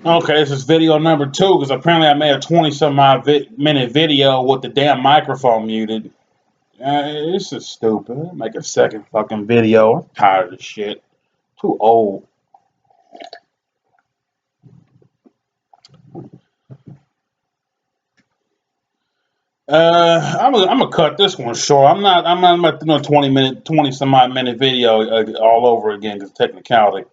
Okay, this is video number two because apparently I made a 20 some odd minute video with the damn microphone muted. This is stupid. Make a second fucking video. I'm tired of this shit. Too old. I'm gonna cut this one short. I'm not about to do a 20 some odd minute video all over again because technicality.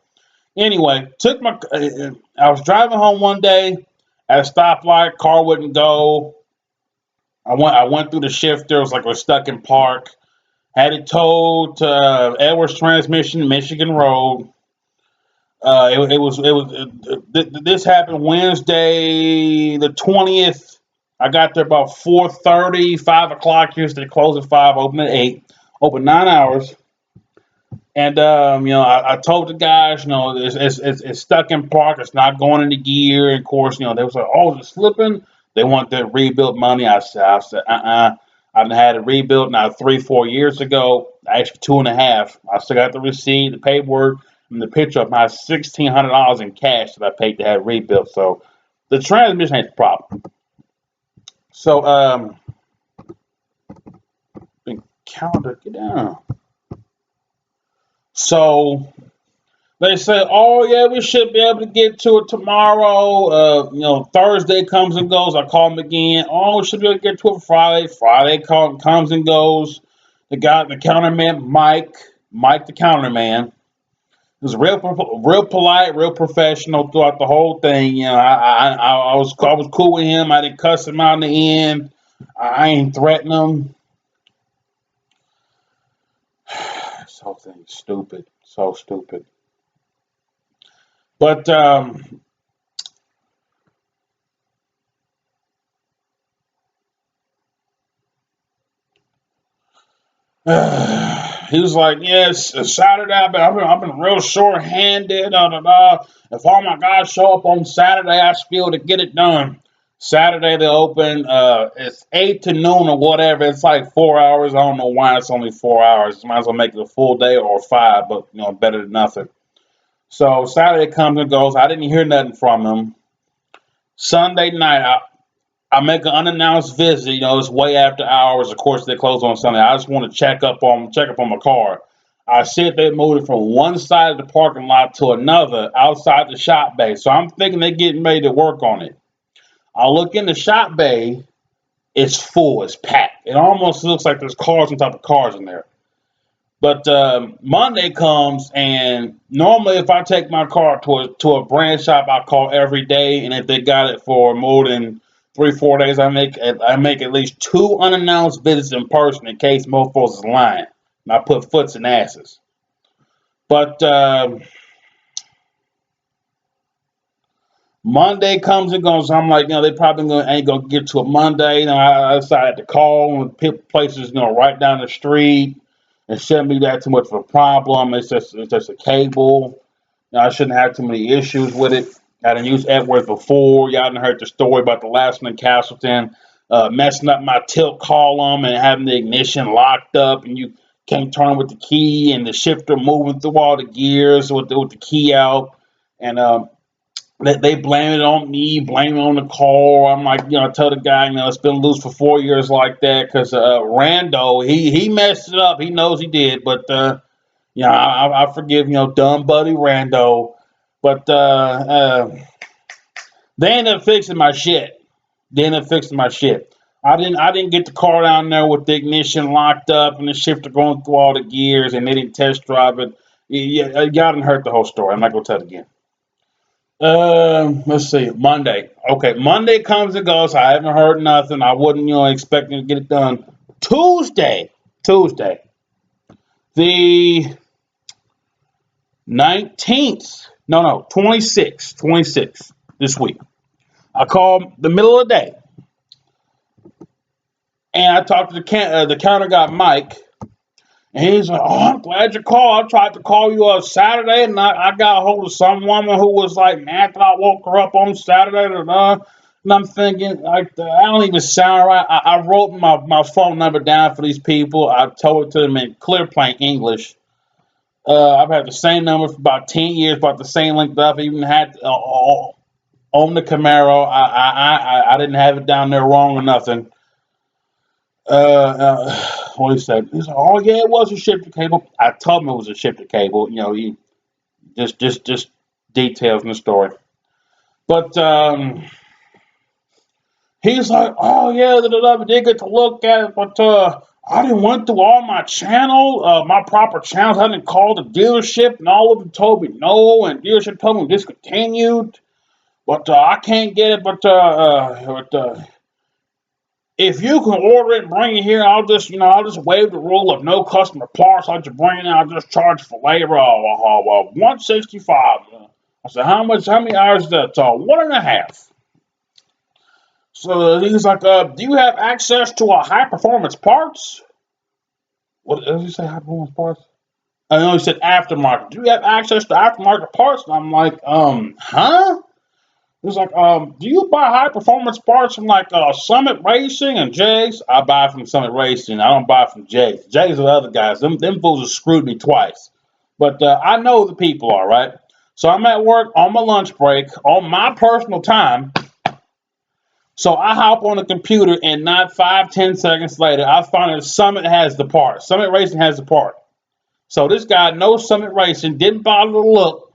Anyway, I was driving home one day at a stoplight. Car wouldn't go. I went through the shifter. It was like we're stuck in park. Had it towed to Edwards Transmission, Michigan Road. This happened Wednesday the 20th. I got there about 4:30, 5 o'clock. Usually they close at 5, open at 8, open 9 hours. And I told the guys, it's stuck in park. It's not going into gear. And of course, they was like, oh, it's slipping. They want their rebuilt money. I said, I had it rebuilt now 3, 4 years ago. Actually, 2.5. I still got the receipt, the paperwork, and the picture of my $1,600 in cash that I paid to have it rebuilt. So the transmission ain't the problem. So the calendar, get down. So they said, "Oh yeah, we should be able to get to it tomorrow." Thursday comes and goes. I call them again. "Oh, we should be able to get to it Friday." Comes and goes. The counterman, Mike, the counterman, was real polite, real professional throughout the whole thing. I was cool with him. I didn't cuss him out in the end. I ain't threaten him. This whole thing's stupid, so stupid. But he was like, "Yes, Saturday. I've been real short-handed. Da, da, da. If all my guys show up on Saturday, I should be able to get it done." Saturday they open. It's 8 to noon or whatever. It's like 4 hours. I don't know why it's only 4 hours. Might as well make it a full day or 5, but better than nothing. So Saturday comes and goes. I didn't hear nothing from him. Sunday night, I make an unannounced visit. It's way after hours. Of course, they close on Sunday. I just want to check up on my car. I see that they moved it from one side of the parking lot to another outside the shop bay. So I'm thinking they're getting ready to work on it. I look in the shop bay. It's full. It's packed. It almost looks like there's cars on top of cars in there. But Monday comes, and normally if I take my car to a brand shop, I call every day, and if they got it for more than 3, 4 days, I make at least 2 unannounced visits in person in case mofos is lying. And I put foots and asses. But Monday comes and goes. I'm like, they probably ain't gonna get to it Monday. I decided to call and pick places, right down the street. It shouldn't be that too much of a problem. It's just a cable. I shouldn't have too many issues with it. I done used Edwards before. Y'all done heard the story about the last one in Castleton, messing up my tilt column and having the ignition locked up, and you can't turn with the key, and the shifter moving through all the gears with the key out, and they blame it on me, blame it on the car. I'm like, I tell the guy, it's been loose for 4 years like that because Rando, he messed it up. He knows he did, but I forgive dumb buddy Rando. But they ended up fixing my shit. I didn't get the car down there with the ignition locked up and the shifter going through all the gears, and they didn't test drive it. Yeah, y'all didn't heard the whole story. I'm not gonna tell it again. Let's see. Monday. Okay, Monday comes and goes. I haven't heard nothing. I wasn't, expecting to get it done. Tuesday, the 19th. No, 26th this week. I called the middle of the day, and I talked to the counter guy, Mike, and he's like, "Oh, I'm glad you called. I tried to call you on Saturday, and I got a hold of some woman who was like mad that I woke her up on Saturday." And I'm thinking, like, I don't even sound right. I wrote my phone number down for these people. I told it to them in clear, plain English. I've had the same number for about 10 years, about the same length I've even had. on the Camaro. I didn't have it down there wrong or nothing. What he said? He's like, "Oh yeah, it was a shifter cable." I told him it was a shifter cable. He just details in the story. But he's like, "Oh yeah, we did get to look at it, but I didn't went through all my my proper channels. I didn't call the dealership, and all of them told me no, and dealership told me discontinued. But I can't get it. But if you can order it and bring it here, I'll just waive the rule of no customer parts. I'll just bring it. I'll just charge for labor. 165. I said, how much? How many hours is that? 1.5. So he's like, do you have access to high performance parts? What did he say? High performance parts? I know he said aftermarket. Do you have access to aftermarket parts? And I'm like, huh? He's like, do you buy high performance parts from like Summit Racing and Jays? I buy from Summit Racing. I don't buy from Jays. Jays are the other guys. Them fools have screwed me twice. But I know the people are, right? So I'm at work on my lunch break, on my personal time. So I hop on the computer and not 5, 10 seconds later, I find that Summit has the part. Summit Racing has the part. So this guy knows Summit Racing, didn't bother to look.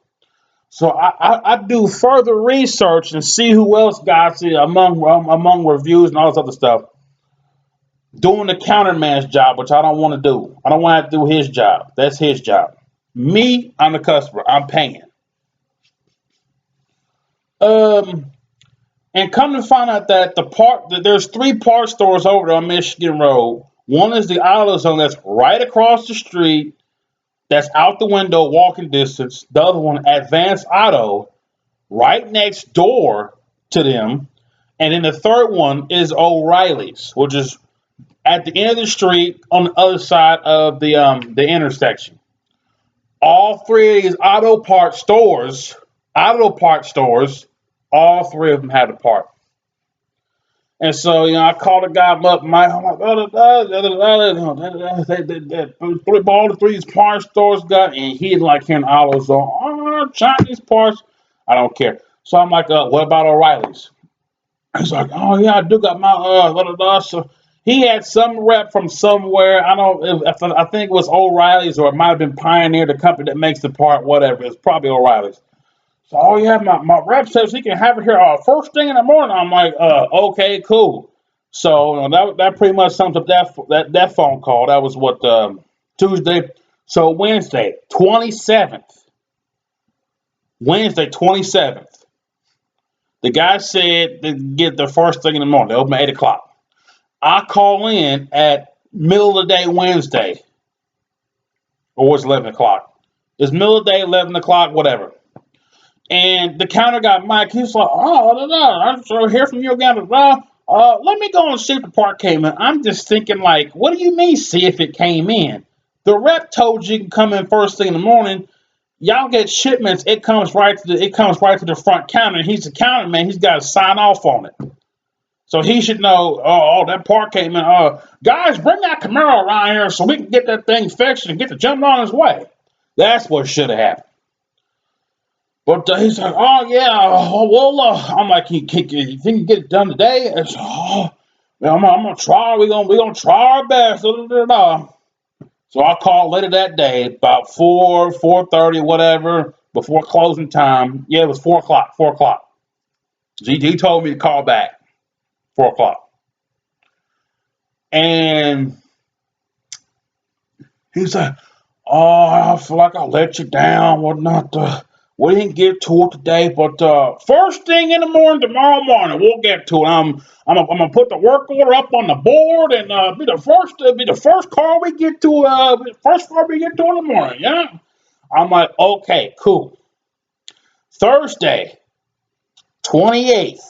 So I do further research and see who else got it among reviews and all this other stuff. Doing the counterman's job, which I don't want to do. I don't want to do his job. That's his job. Me, I'm the customer. I'm paying. And come to find out that there's 3 part stores over there on Michigan Road. One is the AutoZone that's right across the street. That's out the window, walking distance. The other one, Advanced Auto, right next door to them. And then the third one is O'Reilly's, which is at the end of the street on the other side of the intersection. All 3 of these auto part stores, all 3 of them had a part. And so, I called the guy up, Mike. I'm like, all the 3 part stores got, and he didn't like hearing AutoZone. Chinese parts. I don't care. So I'm like, what about O'Reilly's? He's like, oh yeah, I do got my So he had some rep from somewhere. I think it was O'Reilly's, or it might have been Pioneer, the company that makes the part. Whatever. It's probably O'Reilly's. So, oh yeah, my rep says he can have it here first thing in the morning. I'm like, okay, cool. So that pretty much sums up that phone call. That was what Tuesday. So Wednesday 27th. The guy said they get the first thing in the morning. They open at 8 o'clock. I call in at middle of the day Wednesday, or it's 11 o'clock. It's middle of the day, 11 o'clock, whatever. And the counter guy, Mike, he's like, I'm so hear from you again. Let me go and see if the part came in. I'm just thinking, like, what do you mean, see if it came in? The rep told you can come in first thing in the morning. Y'all get shipments. It comes right to the front counter. And he's the counter man. He's got to sign off on it. So he should know. That part came in. Guys, bring that Camaro around here so we can get that thing fixed and get the jumping on his way. That's what should have happened. But he's like, oh yeah, I'm like, you think you can get it done today? It's, I'm gonna try. We're gonna try our best. So I called later that day, about 4:30, whatever, before closing time. Yeah, it was 4 o'clock. 4 o'clock. He told me to call back. 4 o'clock, and he's like, oh, I feel like I let you down, whatnot. We didn't get to it today, but first thing in the morning, tomorrow morning, we'll get to it. I'm gonna put the work order up on the board and be the first car we get to. In the morning. Yeah. I'm like, okay, cool. Thursday, 28th.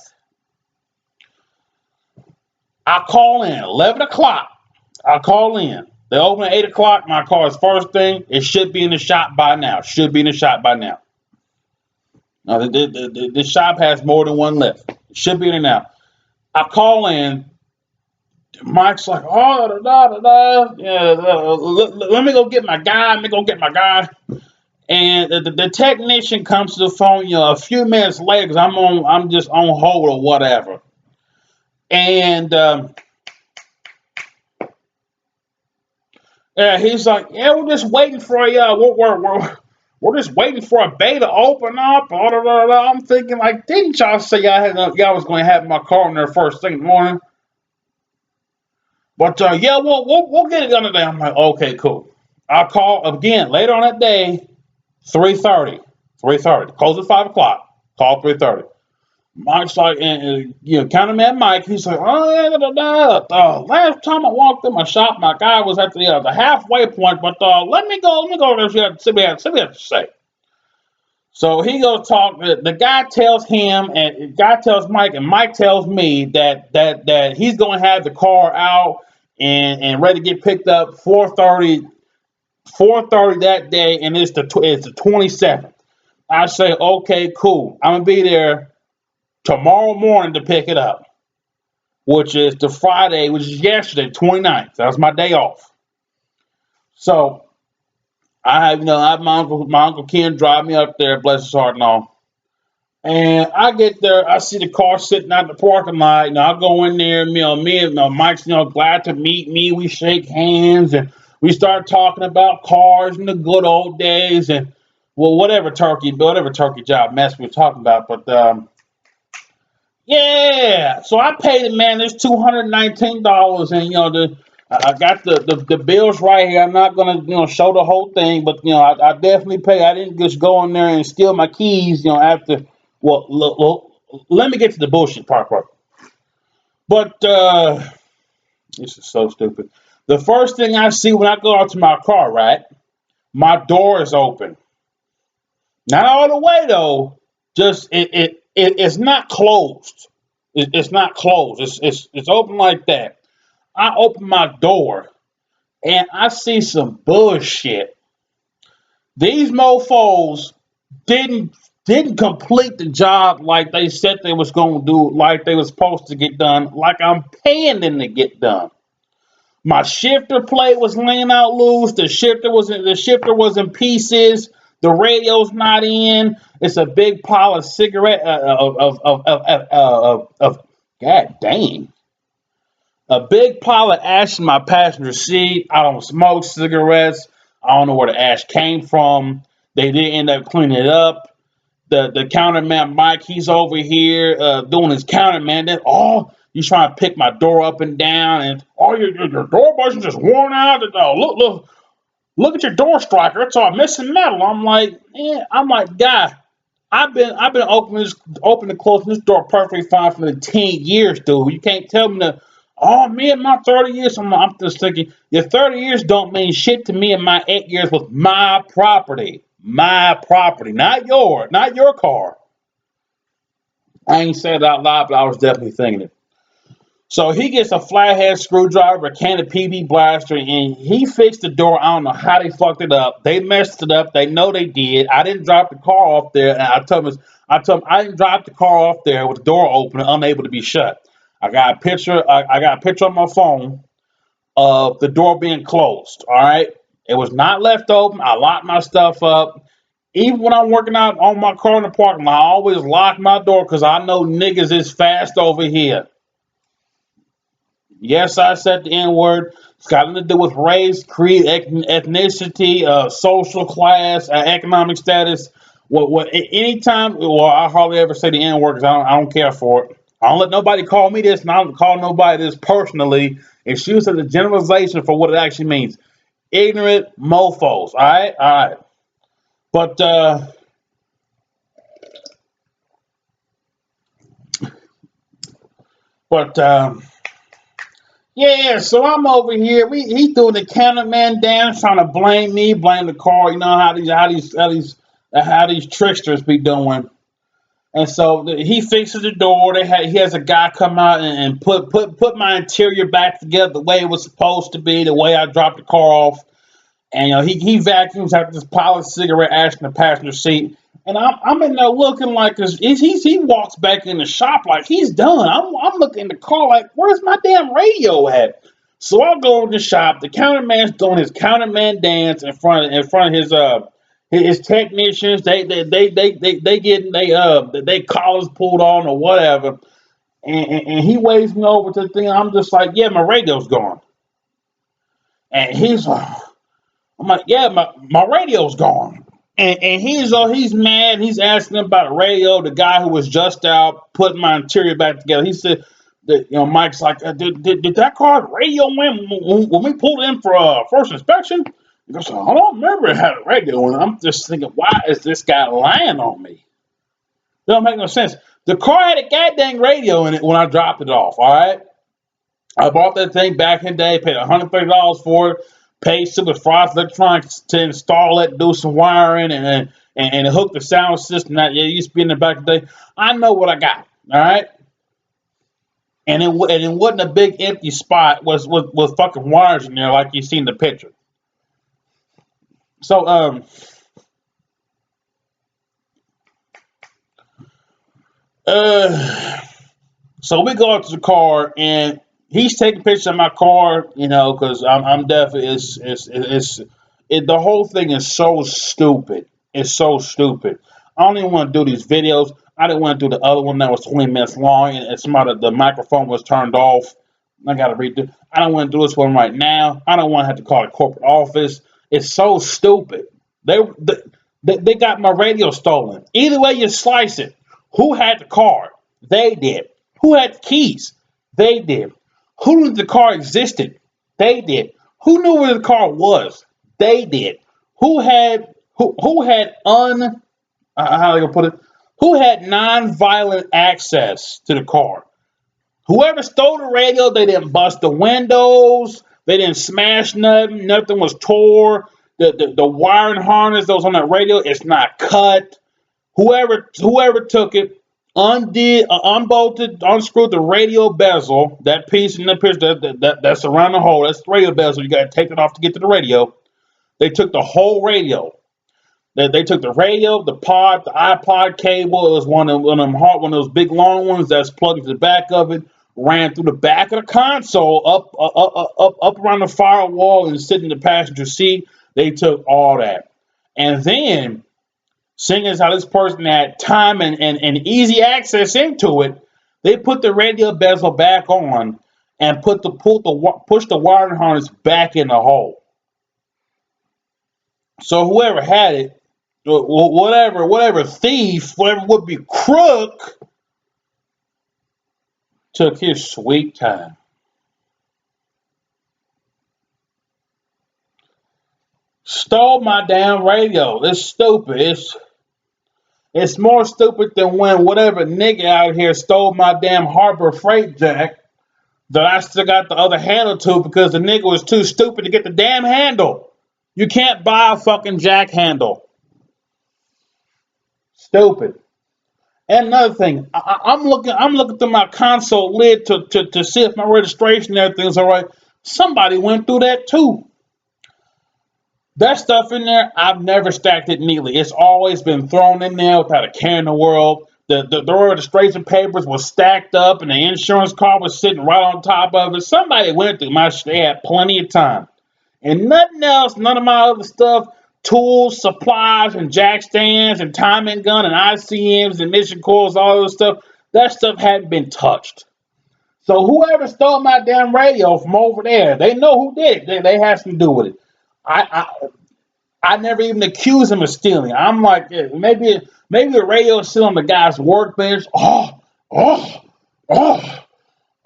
I call in 11 o'clock. I call in. They open at 8 o'clock. My car is first thing. It should be in the shop by now. Now, the shop has more than one lift. It should be in there now. I call in. Mike's like, yeah, let me go get my guy. And the technician comes to the phone, a few minutes later, because I'm just on hold or whatever. And yeah, he's like, yeah, we're just waiting for you. We're just waiting for a bay to open up. Blah, blah, blah, blah. I'm thinking, like, didn't y'all say y'all was going to have my car in there first thing in the morning? But yeah, we'll get it done today. I'm like, okay, cool. I'll call again later on that day, 3:30. 3:30. Close at 5 o'clock. Call 3:30. Mike's like, and counterman Mike, he's like, oh, yeah, da, da, da. Last time I walked in my shop, my guy was at the halfway point, but let me go there, see what he has to say. So he goes talk. The guy tells him, and the guy tells Mike, and Mike tells me that he's going to have the car out and ready to get picked up 4:30 that day, and it's the 27th. I say, okay, cool. I'm gonna be there tomorrow morning to pick it up, which is the Friday, which is yesterday, 29th. That was my day off. So I have my uncle Ken drive me up there, bless his heart and all. And I get there, I see the car sitting out in the parking lot. I go in there, me and Mike's, glad to meet me. We shake hands and we start talking about cars and the good old days and well, whatever turkey job mess we were talking about. But yeah, so I paid the man this $219, and I got the bills right here. I'm not gonna show the whole thing, but I definitely pay. I didn't just go in there and steal my keys. After well, look, let me get to the bullshit part. But this is so stupid. The first thing I see when I go out to my car, right, my door is open. Not all the way though. Just it's not closed. It's not closed. It's open like that. I open my door and I see some bullshit. These mofos didn't complete the job like they said they was gonna do, like they was supposed to get done, like I'm paying them to get done. My shifter plate was laying out loose. The shifter was in pieces. The radio's not in. It's a big pile of cigarette of God dang, a big pile of ash in my passenger seat. I don't smoke cigarettes. I don't know where the ash came from. They didn't end up cleaning it up. The counterman Mike, he's over here doing his counterman. Then he's trying to pick my door up and down, and your door buttons just worn out. And, look at your door striker. It's all missing metal. I'm like, guy, I've been open and closing this door perfectly fine for the 10 years, dude. You can't tell me that. Oh, me and my 30 years. I'm just thinking, your 30 years don't mean shit to me and my 8 years with my property. My property, not your car. I ain't said it out loud, but I was definitely thinking it. So he gets a flathead screwdriver, a can of PB blaster, and he fixed the door. I don't know how they fucked it up. They messed it up. They know they did. I didn't drop the car off there, and I told him I didn't drop the car off there with the door open and unable to be shut. I got a picture. I got a picture on my phone of the door being closed. All right, it was not left open. I locked my stuff up. Even when I'm working out on my car in the parking lot, I always lock my door because I know niggas is fast over here. Yes, I said the N word. It's got nothing to do with race, creed, ethnicity, social class, economic status. Anytime, I hardly ever say the N word because I don't care for it. I don't let nobody call me this, and I don't call nobody this personally. It's used as a generalization for what it actually means. Ignorant mofos. All right. But but yeah, so I'm over here. He doing the cameraman dance, trying to blame me, blame the car. You know how these tricksters be doing. And so he fixes the door. He has a guy come out and put my interior back together the way it was supposed to be, the way I dropped the car off. And he vacuums out this pile of cigarette ash in the passenger seat. And I'm in there looking like this. He walks back in the shop like he's done. I'm looking in the car like, where's my damn radio at? So I go in the shop. The counterman's doing his counterman dance in front of his technicians, they getting they collars pulled on or whatever, and he waves me over to the thing. I'm just like, yeah, my radio's gone, and I'm like, yeah, my radio's gone. And he's mad. He's asking about the radio. The guy who was just out putting my interior back together. He said that Mike's like, did that car's radio win when we pulled in for first inspection? He goes, I don't remember it had a radio. And I'm just thinking, why is this guy lying on me? It don't make no sense. The car had a goddamn radio in it when I dropped it off. All right. I bought that thing back in the day, paid $130 for it, paid Super Frost Electronics to install it, do some wiring, and hook the sound system that used to be in the back of the day. I know what I got, all right? And it wasn't a big empty spot, was fucking wires in there like you see in the picture. So, so we go out to the car, and he's taking pictures of my car, because I'm definitely the whole thing is so stupid. It's so stupid. I don't even want to do these videos. I didn't want to do the other one that was 20 minutes long, and the microphone was turned off. I got to redo. I don't want to do this one right now. I don't want to have to call the corporate office. It's so stupid. They got my radio stolen. Either way you slice it, who had the car? They did. Who had the keys? They did. Who knew the car existed? They did. Who knew where the car was? They did. Who had how do I put it? Who had non-violent access to the car? Whoever stole the radio, they didn't bust the windows. They didn't smash nothing. Nothing was tore. The wiring harness that was on that radio, it's not cut. Whoever took it, unbolted, unscrewed the radio bezel, that piece in the picture that's around the hole, that's the radio bezel. You got to take it off to get to the radio. They took the whole radio. They took the radio, the pod, the iPod cable. It was one of those big long ones that's plugged into the back of it. Ran through the back of the console, up around the firewall, and sitting in the passenger seat. They took all that, and then, seeing as how this person had time and easy access into it, they put the radio bezel back on and push the wiring harness back in the hole. So whoever had it, whatever thief, whatever would be crook, took his sweet time. Stole my damn radio. It's stupid. It's more stupid than when whatever nigga out here stole my damn Harbor Freight jack that I still got the other handle to because the nigga was too stupid to get the damn handle. You can't buy a fucking jack handle. Stupid. And another thing, I'm looking through my console lid to see if my registration and everything's all right. Somebody went through that too. That stuff in there, I've never stacked it neatly. It's always been thrown in there without a care in the world. The registration papers were stacked up and the insurance card was sitting right on top of it. Somebody went through my shit. They had plenty of time. And nothing else, none of my other stuff, tools, supplies, and jack stands, and timing gun, and ICMs, and mission coils, all those stuff, that stuff hadn't been touched. So whoever stole my damn radio from over there, they know who did it. They had something to do with it. I never even accused him of stealing. I'm like, maybe the radio is still on the guy's workbench. I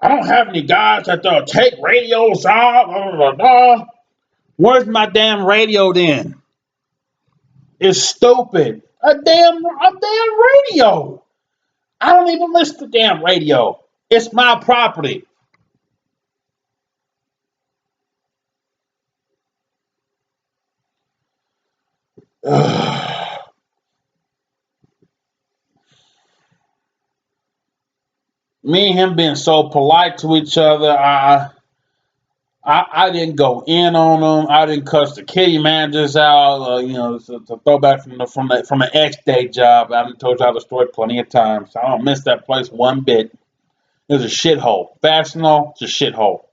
don't have any guys that take radios out. Blah, blah, blah. Where's my damn radio then? It's stupid. A damn radio. I don't even listen to damn radio. It's my property. Me and him being so polite to each other, I didn't go in on him. I didn't cuss the kitty managers out. To throw back from the X-Day job. I've told y'all the story plenty of times. I don't miss that place one bit. It was a shithole. Fastenal, it's a shithole.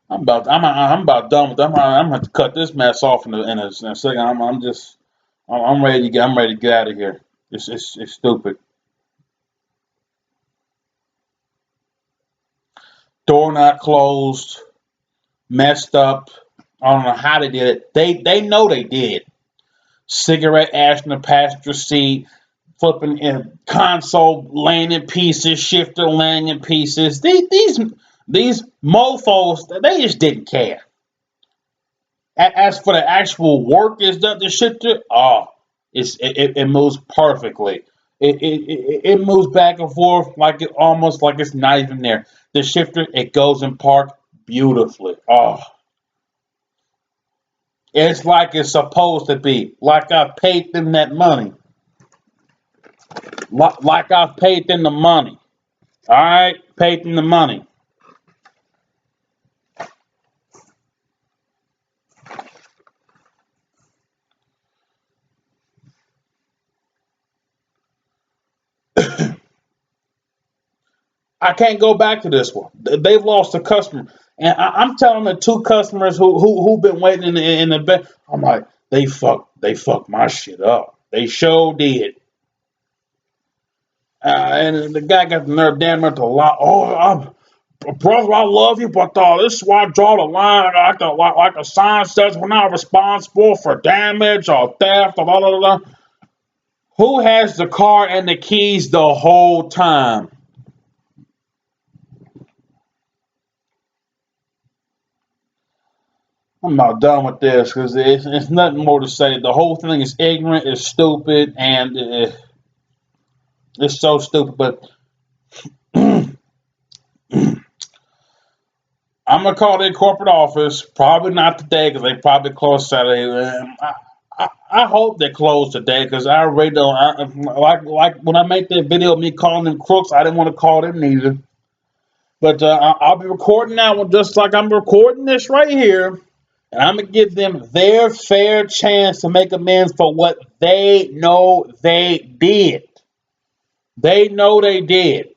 I'm about done with them. I'm gonna have to cut this mess off in a second. I'm ready to get out of here. It's stupid. Door not closed, messed up. I don't know how they did it. They know they did. Cigarette ash in the passenger seat, flipping in console laying in pieces, shifter laying in pieces. These mofos, they just didn't care. As for the actual work is done, the shifter, oh, it moves perfectly. It moves back and forth like it almost like it's not even there. The shifter, it goes in park beautifully. Oh, it's like it's supposed to be. Like I paid them that money. Like I paid them the money. All right, paid them the money. I can't go back to this one. They've lost a customer, and I'm telling the two customers who've been waiting in the bed. I'm like, they fucked my shit up. They sure did. And the guy got the nerve damn near to lie. Oh, brother, I love you, but this is why I draw the line. Like the sign says, we're not responsible for damage or theft or blah blah blah. Who has the car and the keys the whole time? I'm not done with this because it's nothing more to say. The whole thing is ignorant, it's stupid, and it's so stupid. But I'm gonna call their corporate office. Probably not today because they probably close Saturday. I hope they close today because I already don't. Like when I make that video of me calling them crooks, I didn't want to call them neither. But I'll be recording that one just like I'm recording this right here. And I'm gonna give them their fair chance to make amends for what they know they did. They know they did.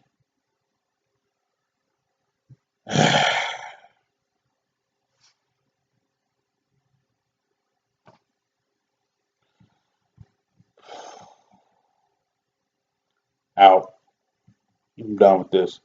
Out. I'm done with this.